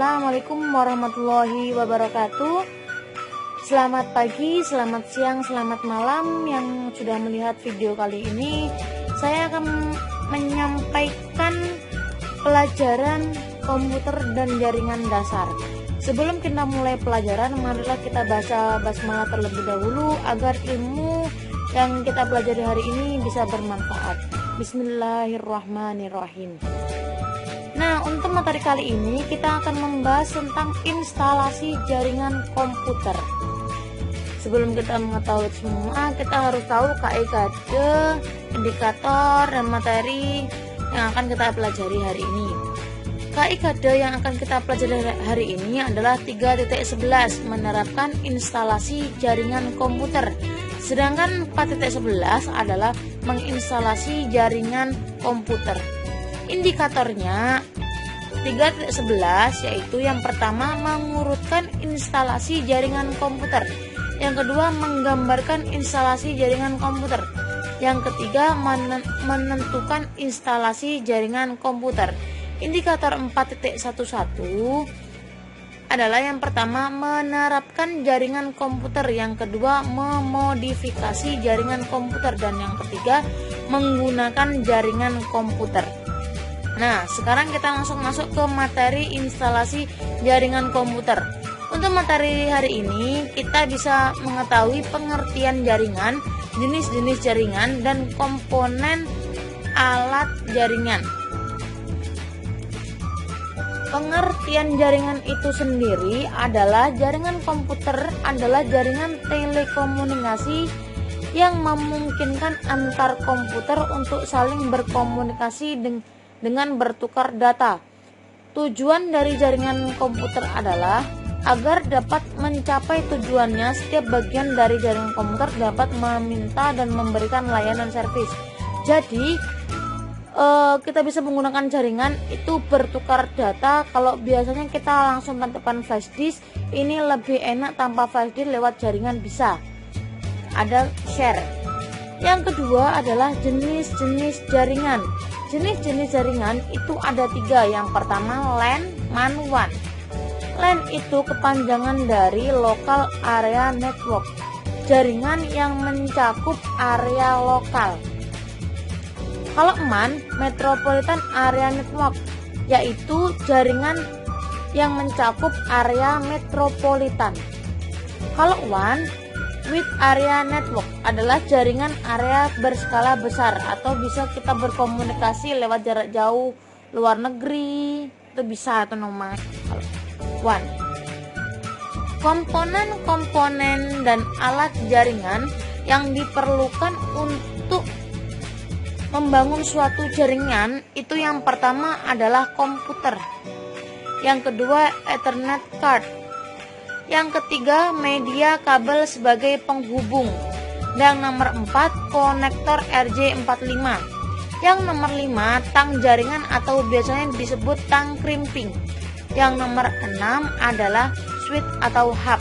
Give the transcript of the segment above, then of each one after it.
Assalamualaikum warahmatullahi wabarakatuh. Selamat pagi, selamat siang, selamat malam yang sudah melihat video kali ini. Saya akan menyampaikan pelajaran komputer dan jaringan dasar. Sebelum kita mulai pelajaran, marilah kita baca basmalah terlebih dahulu agar ilmu yang kita pelajari hari ini bisa bermanfaat. Bismillahirrahmanirrahim. Nah, untuk materi kali ini kita akan membahas tentang instalasi jaringan komputer. Sebelum kita mengetahui semua, kita harus tahu kaidah, indikator, dan materi yang akan kita pelajari hari ini. Kaidah yang akan kita pelajari hari ini adalah 3.11, menerapkan instalasi jaringan komputer. Sedangkan 4.11 adalah menginstalasi jaringan komputer. Indikatornya 3.11 yaitu yang pertama mengurutkan instalasi jaringan komputer, yang kedua menggambarkan instalasi jaringan komputer, yang ketiga menentukan instalasi jaringan komputer. Indikator 4.11 adalah yang pertama menerapkan jaringan komputer, yang kedua memodifikasi jaringan komputer, dan yang ketiga menggunakan jaringan komputer. Nah, sekarang kita langsung masuk ke materi instalasi jaringan komputer. Untuk materi hari ini, kita bisa mengetahui pengertian jaringan, jenis-jenis jaringan, dan komponen alat jaringan. Pengertian jaringan itu sendiri adalah jaringan komputer adalah jaringan telekomunikasi yang memungkinkan antar komputer untuk saling berkomunikasi dengan bertukar data. Tujuan dari jaringan komputer adalah agar dapat mencapai tujuannya, setiap bagian dari jaringan komputer dapat meminta dan memberikan layanan servis. Jadi kita bisa menggunakan jaringan itu bertukar data. Kalau biasanya kita langsung tangkapan flash disk, ini lebih enak tanpa flash disk, lewat jaringan bisa. Ada share. Yang kedua adalah jenis-jenis jaringan. Jenis-jenis jaringan itu ada 3. Yang pertama LAN, MAN, WAN. LAN itu kepanjangan dari Local Area Network, jaringan yang mencakup area lokal. Kalau MAN, Metropolitan Area Network, yaitu jaringan yang mencakup area metropolitan. Kalau WAN, Wide Area Network adalah jaringan area berskala besar, atau bisa kita berkomunikasi lewat jarak jauh, luar negeri, itu bisa atau nomor. WAN. Komponen-komponen dan alat jaringan yang diperlukan untuk membangun suatu jaringan itu yang pertama adalah komputer, yang kedua Ethernet card, yang ketiga media kabel sebagai penghubung, dan nomor 4 konektor RJ45, yang nomor 5 tang jaringan atau biasanya disebut tang crimping, yang nomor 6 adalah switch atau hub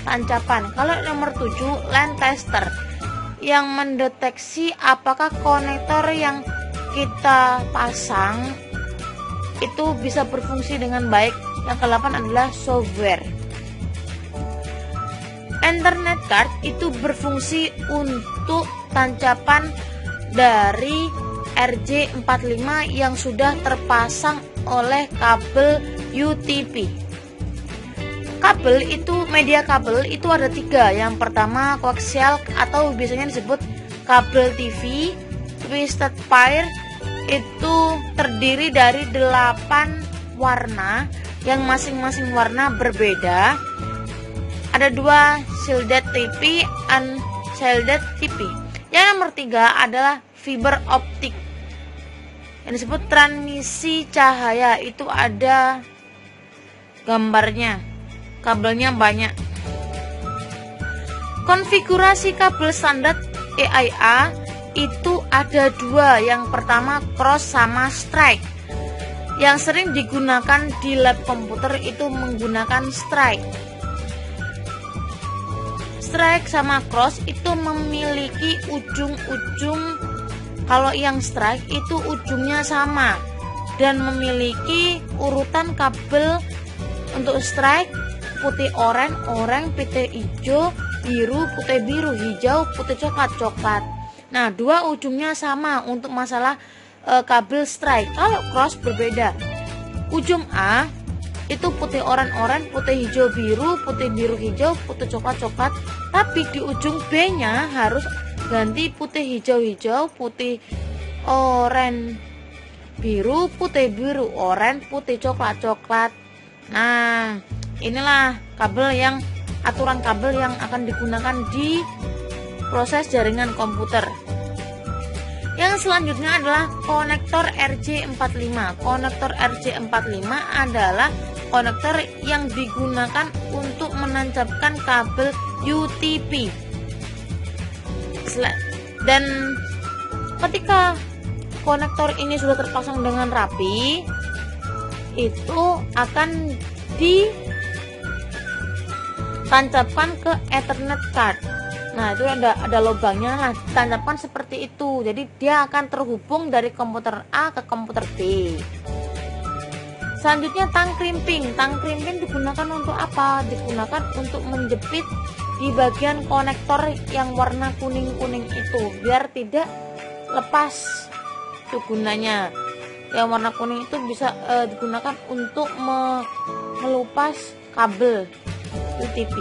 tancapan. Kalau nomor 7 LAN tester, yang mendeteksi apakah konektor yang kita pasang itu bisa berfungsi dengan baik. Yang ke-8 adalah software. Ethernet card itu berfungsi untuk tancapan dari RJ45 yang sudah terpasang oleh kabel UTP. Kabel itu, media kabel itu ada 3. Yang pertama koaksial atau biasanya disebut kabel TV. Twisted pair itu terdiri dari 8 warna yang masing-masing warna berbeda. Ada 2 shielded TV, unshielded TV. Yang nomor 3 adalah fiber optik yang disebut transmisi cahaya, itu ada gambarnya, kabelnya banyak. Konfigurasi kabel standar EIA itu ada 2. Yang pertama cross sama strike. Yang sering digunakan di lab komputer itu menggunakan strike. Strike sama cross itu memiliki ujung-ujung. Kalau yang strike itu ujungnya sama dan memiliki urutan kabel Untuk strike putih oranye, putih hijau, biru, putih biru, hijau, putih coklat. Nah, dua ujungnya sama untuk masalah kabel strike. Kalau cross berbeda. Ujung A itu putih oranye, putih hijau biru, putih biru hijau, putih coklat. Tapi di ujung B-nya harus ganti putih hijau, putih oranye biru, putih biru oranye, putih coklat. Nah, inilah aturan kabel yang akan digunakan di proses jaringan komputer. Yang selanjutnya adalah konektor RJ45. Konektor RJ45 adalah konektor yang digunakan untuk menancapkan kabel UTP. Dan ketika konektor ini sudah terpasang dengan rapi, itu akan ditancapkan ke Ethernet card. Nah, itu ada lubangnya. Nah, ditancapkan seperti itu. Jadi dia akan terhubung dari komputer A ke komputer B. Selanjutnya tang crimping. Tang crimping digunakan untuk apa? Digunakan untuk menjepit di bagian konektor yang warna kuning-kuning itu biar tidak lepas. Itu gunanya. Yang warna kuning itu bisa digunakan untuk melupas kabel UTP.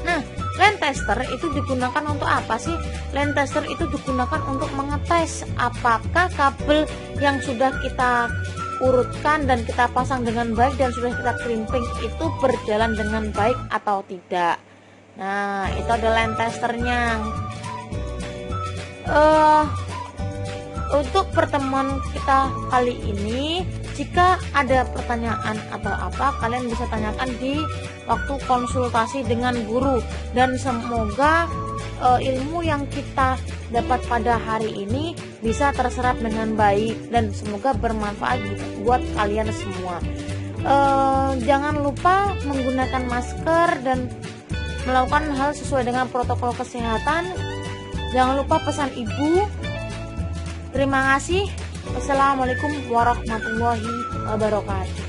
Nah, line tester itu digunakan untuk apa sih? Line tester itu digunakan untuk mengetes apakah kabel yang sudah kita urutkan dan kita pasang dengan baik dan sudah kita crimping itu berjalan dengan baik atau tidak. Nah, itu ada line testernya. Untuk pertemuan kita kali ini, jika ada pertanyaan atau apa, kalian bisa tanyakan di waktu konsultasi dengan guru. Dan semoga ilmu yang kita dapat pada hari ini bisa terserap dengan baik dan semoga bermanfaat buat kalian semua. Jangan lupa menggunakan masker dan melakukan hal sesuai dengan protokol kesehatan. Jangan lupa pesan ibu. Terima kasih. Wassalamualaikum warahmatullahi wabarakatuh.